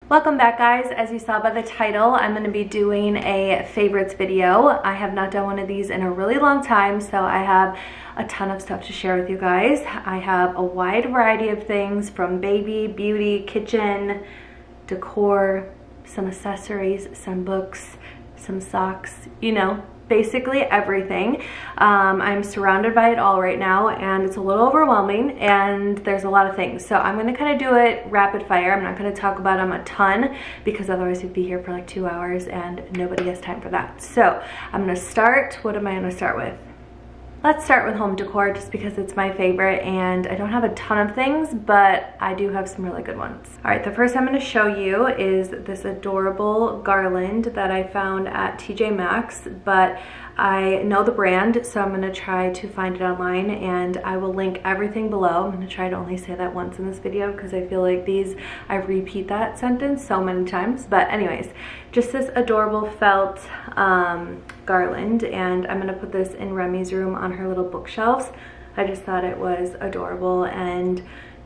Welcome back, guys. As you saw by the title, I'm going to be doing a favorites video. I have not done one of these in a really long time, so I have a ton of stuff to share with you guys. I have a wide variety of things from baby, beauty, kitchen, decor, some accessories, some books, some socks, you know, basically everything. I'm surrounded by it all right now, and it's a little overwhelming, and there's a lot of things. So I'm gonna kind of do it rapid fire. I'm not gonna talk about them a ton because otherwise we'd be here for like 2 hours and nobody has time for that. So I'm gonna start. What am I gonna start with? Let's start with home decor just because it's my favorite, and I don't have a ton of things, but I do have some really good ones. All right, the first I'm gonna show you is this adorable garland that I found at TJ Maxx, but I know the brand, so I'm gonna try to find it online, and I will link everything below. I'm gonna try to only say that once in this video because I feel like I repeat that sentence so many times. But anyways, just this adorable felt garland, and I'm gonna put this in Remy's room on her little bookshelves. I just thought it was adorable and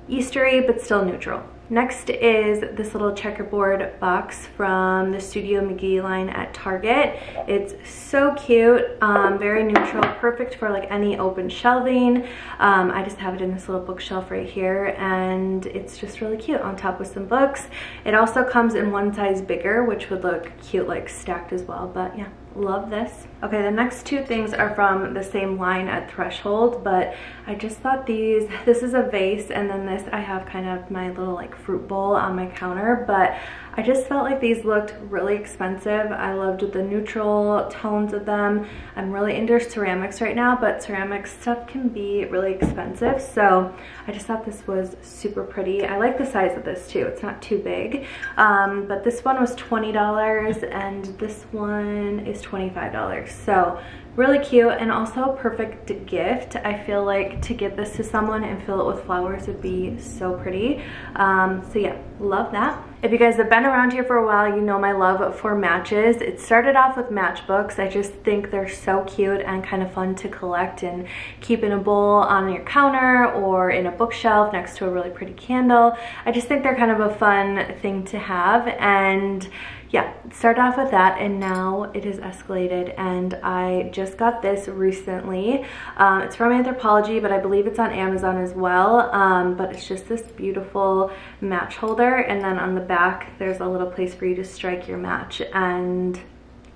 Eastery, but still neutral. Next is this little checkerboard box from the Studio McGee line at Target. It's so cute, very neutral, perfect for like any open shelving. I just have it in this little bookshelf right here, and it's just really cute on top with some books. It also comes in one size bigger, which would look cute like stacked as well, but yeah. Love this. Okay, the next two things are from the same line at Threshold, but I just thought this is a vase, and then this I have kind of my little like fruit bowl on my counter, but I just felt like these looked really expensive. I loved the neutral tones of them. I'm really into ceramics right now, but ceramic stuff can be really expensive, so I just thought this was super pretty. I like the size of this too. It's not too big, but this one was $20 and this one is $25, so really cute, and also a perfect gift. I feel like to give this to someone and fill it with flowers would be so pretty. So yeah, love that. If you guys have been around here for a while, you know my love for matches. It started off with matchbooks. I just think they're so cute and kind of fun to collect and keep in a bowl on your counter or in a bookshelf next to a really pretty candle. I just think they're kind of a fun thing to have, and yeah, started off with that, and now it has escalated, and I just got this recently. It's from Anthropologie, but I believe it's on Amazon as well, but it's just this beautiful match holder, and then on the back there's a little place for you to strike your match, and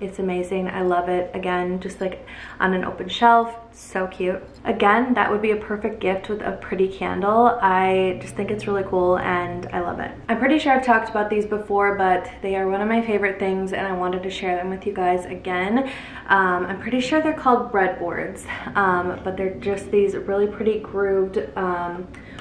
it's amazing. I love it. Again, just like on an open shelf, so cute. Again, that would be a perfect gift with a pretty candle. I just think it's really cool and I love it. I'm pretty sure I've talked about these before, but they are one of my favorite things, and I wanted to share them with you guys again. I'm pretty sure they're called breadboards, but they're just these really pretty grooved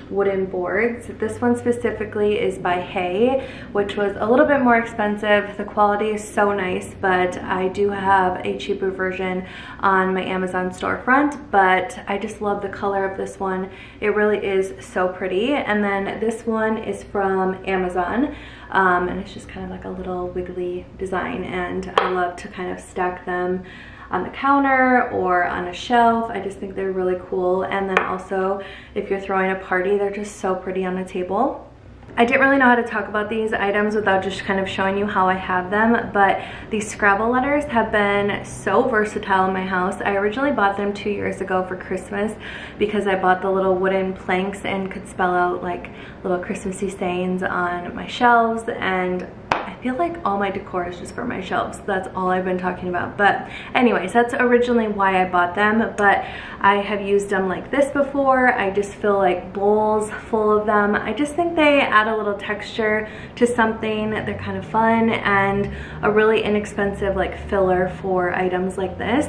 wooden boards. This one specifically is by Hay, which was a little bit more expensive. The quality is so nice, but I do have a cheaper version on my Amazon storefront, but I just love the color of this one. It really is so pretty. And then this one is from Amazon, and it's just kind of like a little wiggly design, and I love to kind of stack them on the counter or on a shelf. I just think they're really cool, and then also if you're throwing a party, they're just so pretty on a table. I didn't really know how to talk about these items without just kind of showing you how I have them, but these Scrabble letters have been so versatile in my house. I originally bought them 2 years ago for Christmas because I bought the little wooden planks and could spell out like little Christmassy sayings on my shelves, and I feel like all my decor is just for my shelves. That's all I've been talking about. But anyways, that's originally why I bought them, but I have used them like this before. I just feel like bowls full of them. I just think they add a little texture to something. They're kind of fun and a really inexpensive like filler for items like this.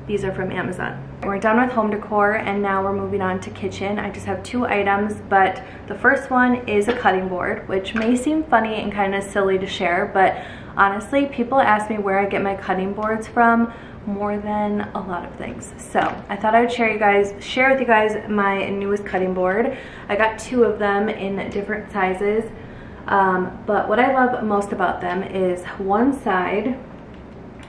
These are from Amazon. We're done with home decor, and now we're moving on to kitchen. I just have 2 items, but the first one is a cutting board, which may seem funny and kind of silly to share, but honestly, people ask me where I get my cutting boards from more than a lot of things. So I thought I would share with you guys my newest cutting board. I got 2 of them in different sizes, but what I love most about them is one side,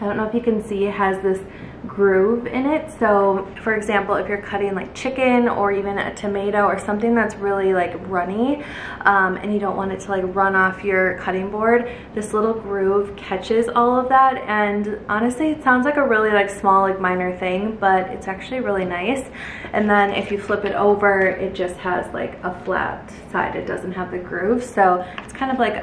I don't know if you can see, it has this groove in it. So for example, if you're cutting like chicken or even a tomato or something that's really like runny, and you don't want it to like run off your cutting board, this little groove catches all of that. And honestly, it sounds like a really like small, like minor thing, but it's actually really nice. And then if you flip it over, it just has like a flat side. It doesn't have the groove. So it's kind of like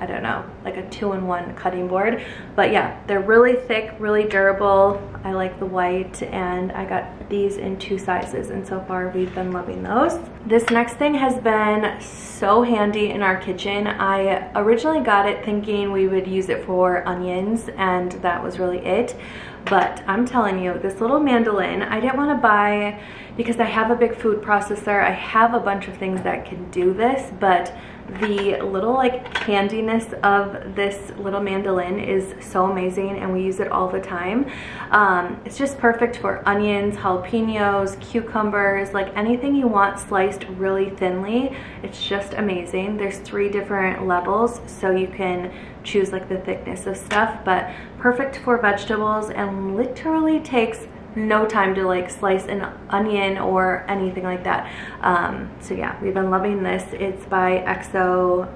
I don't know, like a 2-in-1 cutting board. But yeah, they're really thick, really durable. I like the white, and I got these in 2 sizes, and so far we've been loving those. This next thing has been so handy in our kitchen. I originally got it thinking we would use it for onions, and that was really it. But I'm telling you, this little mandolin, I didn't want to buy because I have a big food processor. I have a bunch of things that can do this, but the little like handiness of this little mandolin is so amazing, and we use it all the time. It's just perfect for onions, jalapenos, cucumbers, like anything you want sliced really thinly. It's just amazing. There's 3 different levels, so you can choose like the thickness of stuff, but perfect for vegetables and literally takes no time to like slice an onion or anything like that. So yeah, we've been loving this. It's by OXO.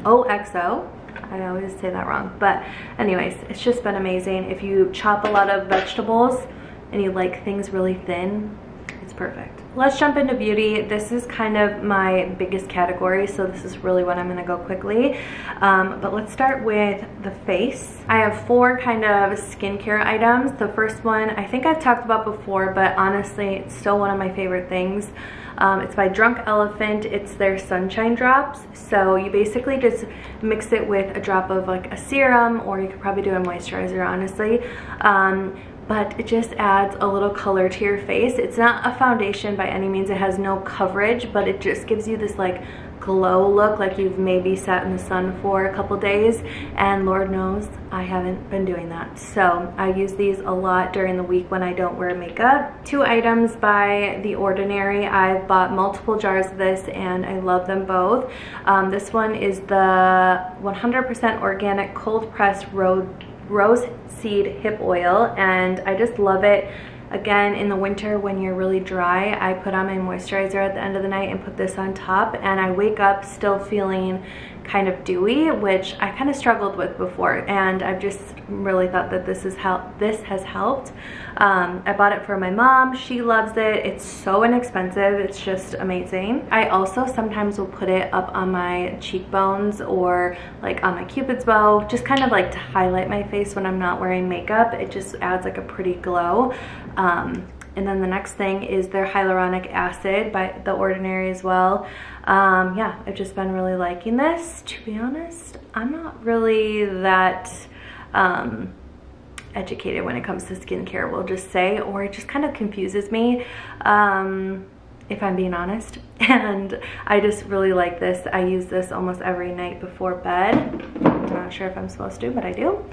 I always say that wrong, but anyways, it's just been amazing. If you chop a lot of vegetables and you like things really thin, it's perfect. Let's jump into beauty. This is kind of my biggest category, so this is really what I'm gonna go quickly. But let's start with the face. I have 4 kind of skincare items. The first one, I think I've talked about before, but honestly, it's still one of my favorite things. It's by Drunk Elephant. It's their sunshine drops. So you basically just mix it with a drop of like a serum, or you could probably do a moisturizer, honestly. But it just adds a little color to your face. It's not a foundation by any means. It has no coverage, but it just gives you this like glow look, like you've maybe sat in the sun for a couple days, and Lord knows I haven't been doing that. So I use these a lot during the week when I don't wear makeup. 2 items by The Ordinary. I've bought multiple jars of this and I love them both. This one is the 100% organic cold pressed rose seed hip oil, and I just love it. Again, in the winter when you're really dry, I put on my moisturizer at the end of the night and put this on top, and I wake up still feeling kind of dewy, which I kind of struggled with before, and I've just really thought that this has helped. I bought it for my mom. She loves it. It's so inexpensive. It's just amazing. I also sometimes will put it up on my cheekbones or like on my Cupid's bow, just kind of like to highlight my face when I'm not wearing makeup. It just adds like a pretty glow. And then the next thing is their hyaluronic acid by The Ordinary as well. Yeah, I've just been really liking this. To be honest, I'm not really that educated when it comes to skincare, we'll just say, or it just kind of confuses me, if I'm being honest. And I just really like this. I use this almost every night before bed. I'm not sure if I'm supposed to, but I do.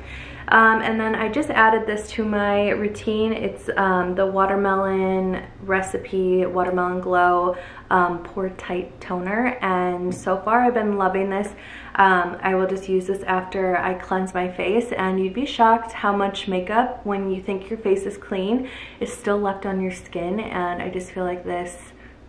And then I just added this to my routine. It's the Watermelon Recipe Watermelon Glow Pore Tight Toner, and so far I've been loving this. I will just use this after I cleanse my face, and you'd be shocked how much makeup, when you think your face is clean, is still left on your skin, and I just feel like this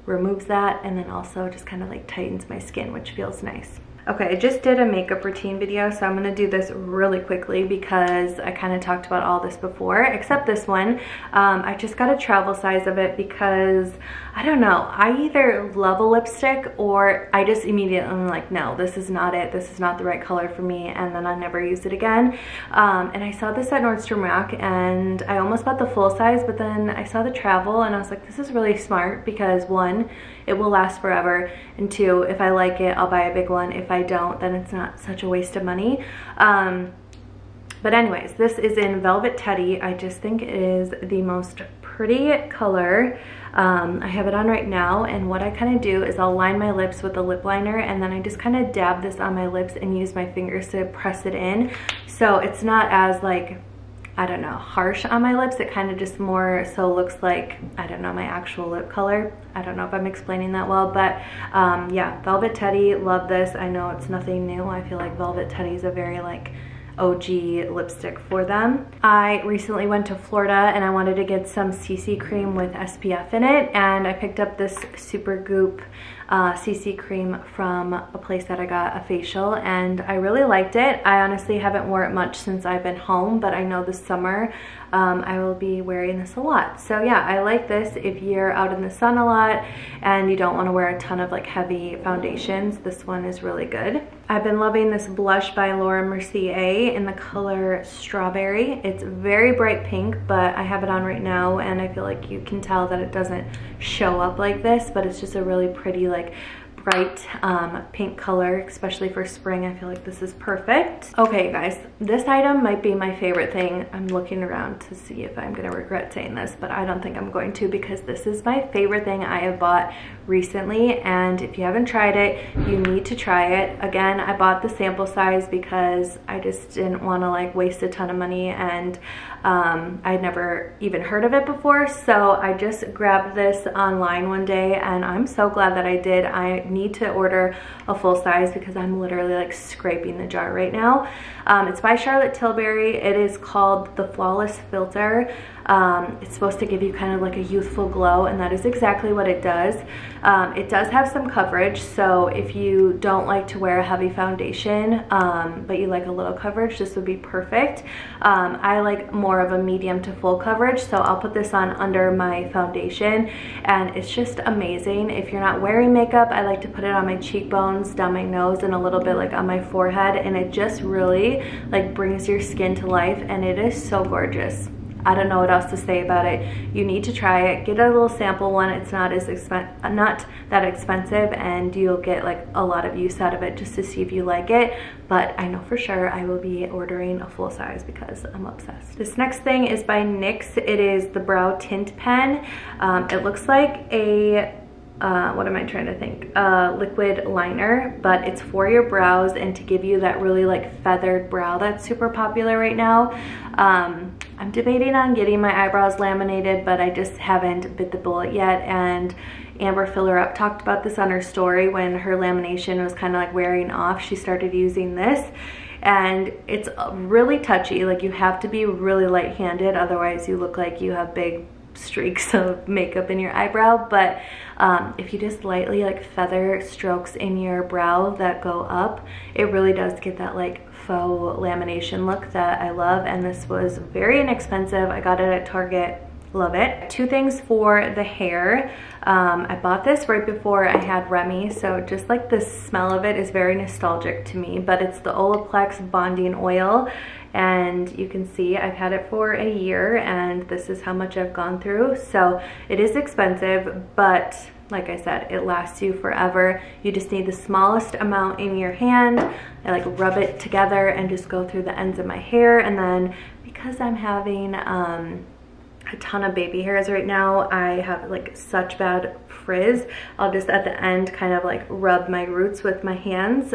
removes that, and then also just kind of like tightens my skin, which feels nice. Okay, I just did a makeup routine video, so I'm gonna do this really quickly because I kind of talked about all this before, except this one. I just got a travel size of it because, I don't know, I either love a lipstick or I just immediately am like, no, this is not it. This is not the right color for me, and then I never use it again. And I saw this at Nordstrom Rack, and I almost bought the full size, but then I saw the travel, and I was like, this is really smart because 1, it will last forever, and 2, if I like it, I'll buy a big one. If I don't, then it's not such a waste of money. But anyways, this is in Velvet Teddy. I just think it is the most pretty color. I have it on right now, and what I kind of do is I'll line my lips with a lip liner, and then I just kind of dab this on my lips and use my fingers to press it in. So it's not as like, I don't know, harsh on my lips. It kind of just more so looks like, I don't know, my actual lip color. I don't know if I'm explaining that well, but yeah, Velvet Teddy, love this. I know it's nothing new. I feel like Velvet Teddy is a very like OG lipstick for them. I recently went to Florida and I wanted to get some CC cream with SPF in it, and I picked up this Supergoop CC cream from a place that I got a facial, and I really liked it. I honestly haven't worn it much since I've been home, but I know this summer I will be wearing this a lot. So yeah, I like this if you're out in the sun a lot and you don't want to wear a ton of like heavy foundations. This one is really good. I've been loving this blush by Laura Mercier in the color Strawberry. It's very bright pink, but I have it on right now and I feel like you can tell that it doesn't show up like this, but it's just a really pretty like bright pink color, especially for spring. I feel like this is perfect. Okay guys, this item might be my favorite thing. I'm looking around to see if I'm gonna regret saying this, but I don't think I'm going to, because this is my favorite thing I have bought recently, and if you haven't tried it, you need to try it. Again, I bought the sample size because I just didn't want to like waste a ton of money, and I'd never even heard of it before, so I just grabbed this online one day and I'm so glad that I did. I need to order a full size because I'm literally like scraping the jar right now. It's by Charlotte Tilbury. It is called the Flawless Filter. It's supposed to give you kind of like a youthful glow, and that is exactly what it does. It does have some coverage, so if you don't like to wear a heavy foundation but you like a little coverage, this would be perfect. I like more of a medium to full coverage, so I'll put this on under my foundation and it's just amazing. If you're not wearing makeup, I like to put it on my cheekbones, down my nose, and a little bit like on my forehead, and it just really like brings your skin to life, and it is so gorgeous. I don't know what else to say about it. You need to try it. Get a little sample one. It's not that expensive, and you'll get like a lot of use out of it just to see if you like it. But I know for sure I will be ordering a full size because I'm obsessed. This next thing is by NYX. It is the Brow Tint Pen. It looks like a what am I trying to think? Liquid liner, but it's for your brows and to give you that really like feathered brow that's super popular right now. I'm debating on getting my eyebrows laminated, but I just haven't bit the bullet yet. And Amber Filler Up talked about this on her story when her lamination was kind of like wearing off. She started using this, and it's really touchy. Like, you have to be really light-handed, otherwise you look like you have big streaks of makeup in your eyebrow. But if you just lightly like feather strokes in your brow that go up, it really does get that like faux lamination look that I love. And this was very inexpensive. I got it at Target. Love it. Two things for the hair. I bought this right before I had Remy, so just like the smell of it is very nostalgic to me, but it's the Olaplex Bonding Oil, and you can see I've had it for a year and this is how much I've gone through. So it is expensive, but like I said, it lasts you forever. You just need the smallest amount in your hand. I like rub it together and just go through the ends of my hair, and then because I'm having a ton of baby hairs right now, I have like such bad frizz, I'll just at the end kind of like rub my roots with my hands.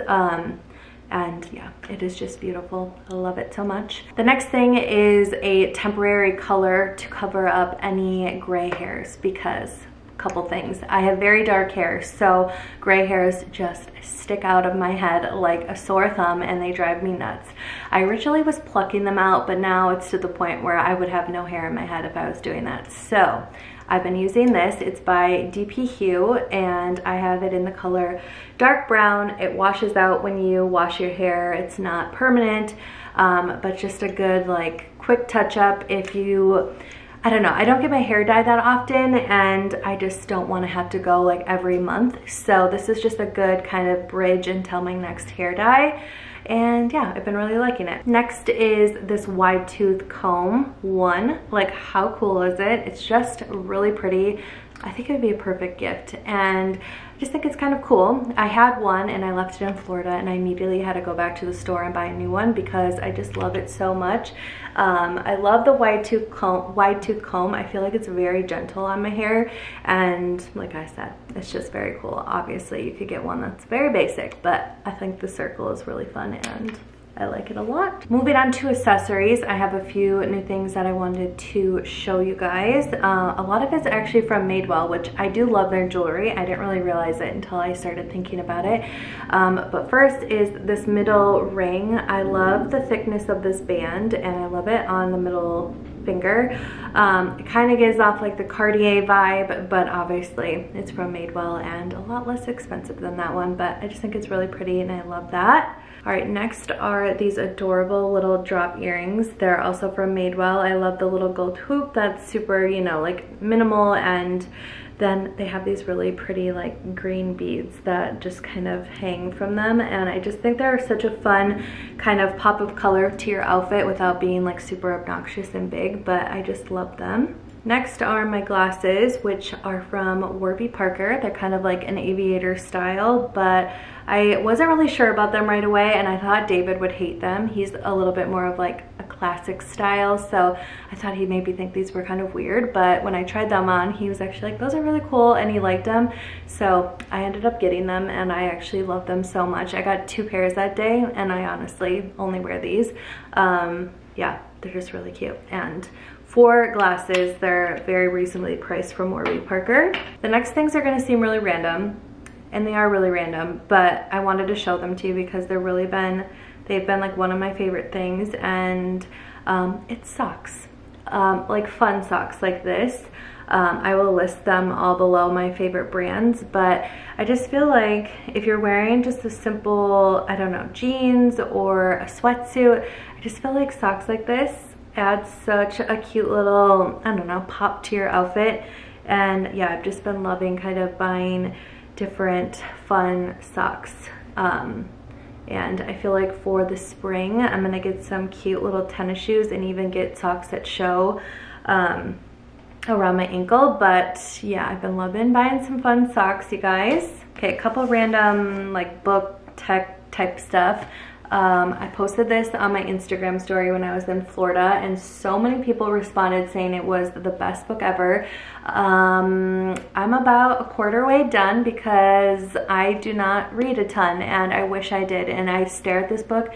And yeah, it is just beautiful. I love it so much. The next thing is a temporary color to cover up any gray hairs, because couple things. I have very dark hair, so gray hairs just stick out of my head like a sore thumb and they drive me nuts. I originally was plucking them out, but now it's to the point where I would have no hair in my head if I was doing that. So I've been using this. It's by DP Hue and I have it in the color dark brown. It washes out when you wash your hair. It's not permanent, but just a good like quick touch up if you, I don't know, I don't get my hair dyed that often and I just don't want to have to go like every month. So this is just a good kind of bridge until my next hair dye. And yeah, I've been really liking it. Next is this wide tooth comb one. Like, how cool is it? It's just really pretty. I think it would be a perfect gift, and I just think it's kind of cool. I had one and I left it in Florida and I immediately had to go back to the store and buy a new one because I just love it so much. I love the wide tooth comb. I feel like it's very gentle on my hair, and like I said, it's just very cool. Obviously you could get one that's very basic, but I think the circle is really fun and I like it a lot. Moving on to accessories, I have a few new things that I wanted to show you guys. A lot of it's actually from Madewell, which I do love their jewelry. I didn't really realize it until I started thinking about it. But first is this middle ring. I love the thickness of this band and I love it on the middle finger. It kind of gives off like the Cartier vibe, but obviously it's from Madewell and a lot less expensive than that one, but I just think it's really pretty and I love that. All right, next are these adorable little drop earrings. They're also from Madewell. I love the little gold hoop that's super, you know, like minimal, and then they have these really pretty like green beads that just kind of hang from them, and I just think they're such a fun kind of pop of color to your outfit without being like super obnoxious and big, but I just love them. Next are my glasses, which are from Warby Parker. They're kind of like an aviator style, but I wasn't really sure about them right away, and I thought David would hate them. He's a little bit more of like a classic style, so I thought he'd maybe think these were kind of weird, but when I tried them on, he was actually like, those are really cool, and he liked them, so I ended up getting them, and I actually love them so much. I got 2 pairs that day, and I honestly only wear these. Yeah, they're just really cute, and for glasses, they're very reasonably priced from Warby Parker. The next things are gonna seem really random, and they are really random, but I wanted to show them to you because they've been like one of my favorite things, and it's socks, like fun socks like this. I will list them all below, my favorite brands, but I just feel like if you're wearing just a simple, I don't know, jeans or a sweatsuit, I just feel like socks like this adds such a cute little, I don't know, pop to your outfit. And yeah, I've just been loving kind of buying different fun socks. And I feel like for the spring, I'm gonna get some cute little tennis shoes and even get socks that show around my ankle. But yeah, I've been loving buying some fun socks, you guys. Okay, a couple random like book tech type stuff. I posted this on my Instagram story when I was in Florida, and so many people responded saying it was the best book ever. I'm about a quarter way done because I do not read a ton, and I wish I did, and I stare at this book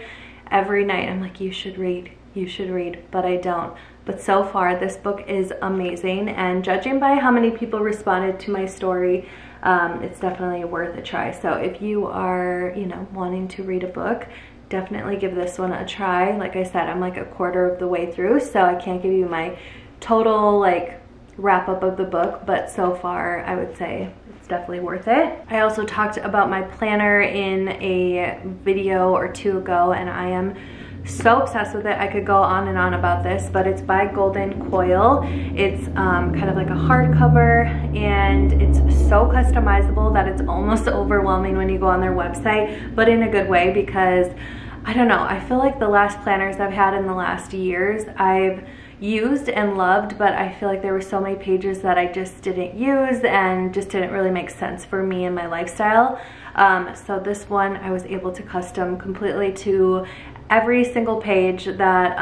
every night. I'm like, you should read, but I don't. But so far, this book is amazing, and judging by how many people responded to my story, it's definitely worth a try. So if you are, you know, wanting to read a book, definitely give this one a try. Like I said, I'm like a quarter of the way through, so I can't give you my total like wrap up of the book, but so far I would say it's definitely worth it. I also talked about my planner in a video or 2 ago, and I am so obsessed with it. I could go on and on about this, but it's by Golden Coil. It's kind of like a hardcover, and it's so customizable that it's almost overwhelming when you go on their website, but in a good way, because I don't know, I feel like the last planners I've had in the last years I've used and loved, but I feel like there were so many pages that I just didn't use and just didn't really make sense for me and my lifestyle. So this one I was able to custom completely to every single page that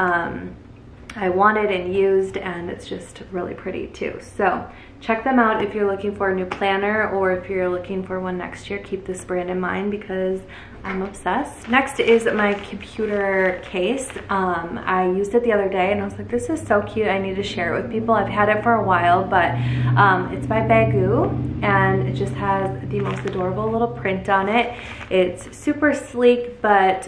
I wanted and used, and it's just really pretty too. So check them out if you're looking for a new planner, or if you're looking for one next year, keep this brand in mind because I'm obsessed. Next is my computer case. I used it the other day and I was like, this is so cute, I need to share it with people. I've had it for a while, but it's by Baggu, and it just has the most adorable little print on it. It's super sleek, but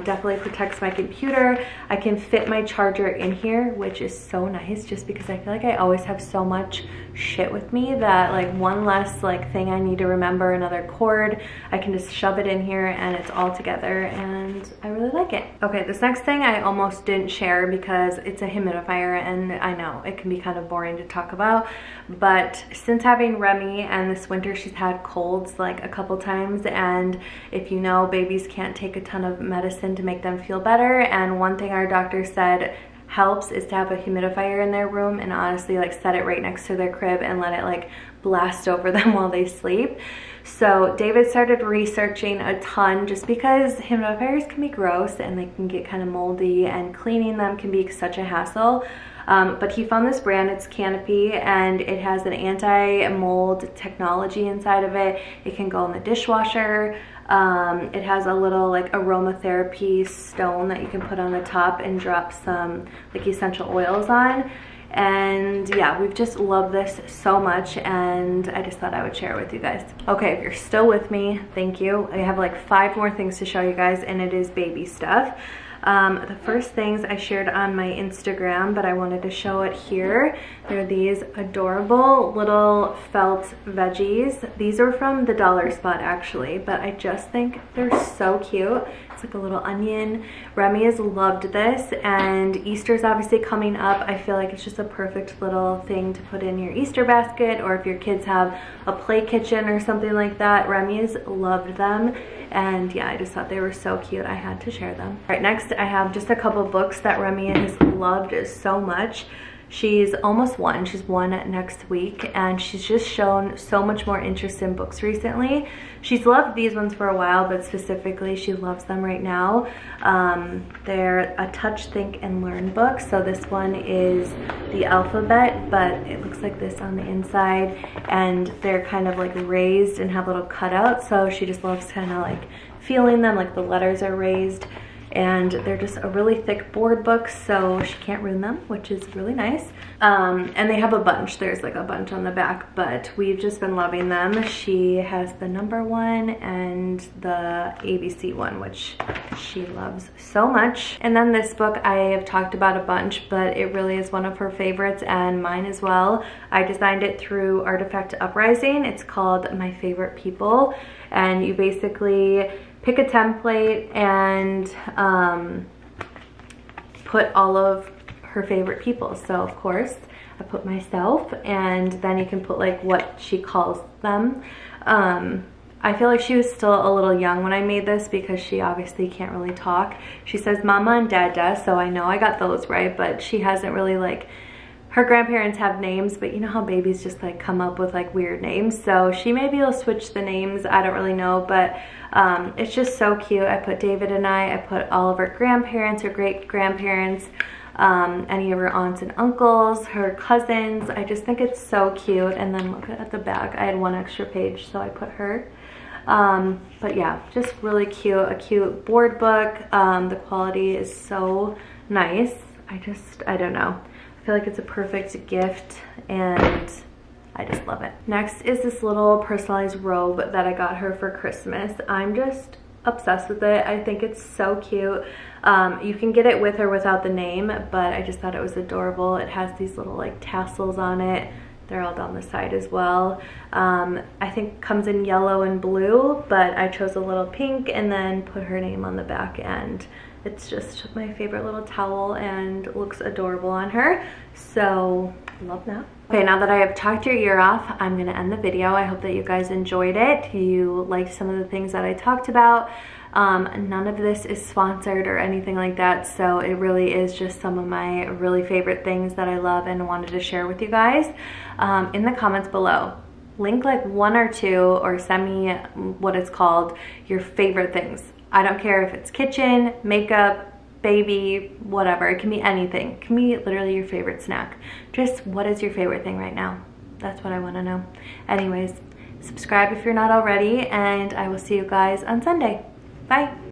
definitely protects my computer. I can fit my charger in here, which is so nice, just because I feel like I always have so much shit with me that like one less like thing I need to remember, another cord, I can just shove it in here and it's all together, and I really like it. Okay, this next thing I almost didn't share because it's a humidifier, and I know it can be kind of boring to talk about, but since having Remy, and this winter she's had colds like a couple times, and if you know, babies can't take a ton of medicine to make them feel better, and one thing our doctor said helps is to have a humidifier in their room, and honestly like set it right next to their crib and let it like blast over them while they sleep. So David started researching a ton just because humidifiers can be gross and they can get kind of moldy, and cleaning them can be such a hassle. But he found this brand, it's Canopy, and it has an anti-mold technology inside of it. It can go in the dishwasher. It has a little like aromatherapy stone that you can put on the top and drop some like essential oils on. And yeah, we've just loved this so much, and I just thought I would share it with you guys. Okay, if you're still with me, thank you. I have like 5 more things to show you guys, and it is baby stuff. The first things I shared on my Instagram, but I wanted to show it here. They're these adorable little felt veggies. These are from the Dollar Spot actually, but I just think they're so cute. It's like a little onion. Remy has loved this, and Easter's obviously coming up. I feel like it's just a perfect little thing to put in your Easter basket, or if your kids have a play kitchen or something like that. Remy has loved them. And yeah, I just thought they were so cute. I had to share them. All right, next I have just a couple books that Remy has loved so much. She's almost 1. She's 1 next week, and she's just shown so much more interest in books recently. She's loved these ones for a while, but specifically she loves them right now. They're a Touch, Think, and Learn book. So this one is the alphabet, but it looks like this on the inside, and they're kind of like raised and have little cutouts. So she just loves kind of like feeling them, like the letters are raised. And they're just a really thick board book, so she can't ruin them, which is really nice. And they have a bunch. There's like a bunch on the back, but we've just been loving them. She has the number 1 and the ABC one, which she loves so much. And then this book I have talked about a bunch, but it really is one of her favorites and mine as well. I designed it through Artifact Uprising. It's called My Favorite People, and you basically pick a template and put all of her favorite people. So of course I put myself, and then you can put like what she calls them. I feel like she was still a little young when I made this because she obviously can't really talk. She says mama and dada, so I know I got those right, but she hasn't really like, her grandparents have names, but you know how babies just like come up with like weird names. So she maybe will switch the names, I don't really know, but it's just so cute. I put David and I put all of her grandparents, her great grandparents, any of her aunts and uncles, her cousins. I just think it's so cute. And then look at the back, I had 1 extra page, so I put her. But yeah, just really cute, a cute board book. The quality is so nice. I don't know. I feel like it's a perfect gift, and I just love it. Next is this little personalized robe that I got her for Christmas. I'm just obsessed with it. I think it's so cute. You can get it with or without the name, but I just thought it was adorable. It has these little like tassels on it. They're all down the side as well. I think comes in yellow and blue, but I chose a little pink and then put her name on the back end. It's just my favorite little towel and looks adorable on her. So love that. Okay, now that I have talked your ear off, I'm gonna end the video. I hope that you guys enjoyed it. You liked some of the things that I talked about. None of this is sponsored or anything like that, so it really is just some of my really favorite things that I love and wanted to share with you guys. In the comments below, link like 1 or 2, or send me what it's called, your favorite things. I don't care if it's kitchen, makeup, baby, whatever. It can be anything. It can be literally your favorite snack. Just what is your favorite thing right now? That's what I want to know. Anyways, subscribe if you're not already, and I will see you guys on Sunday. Bye.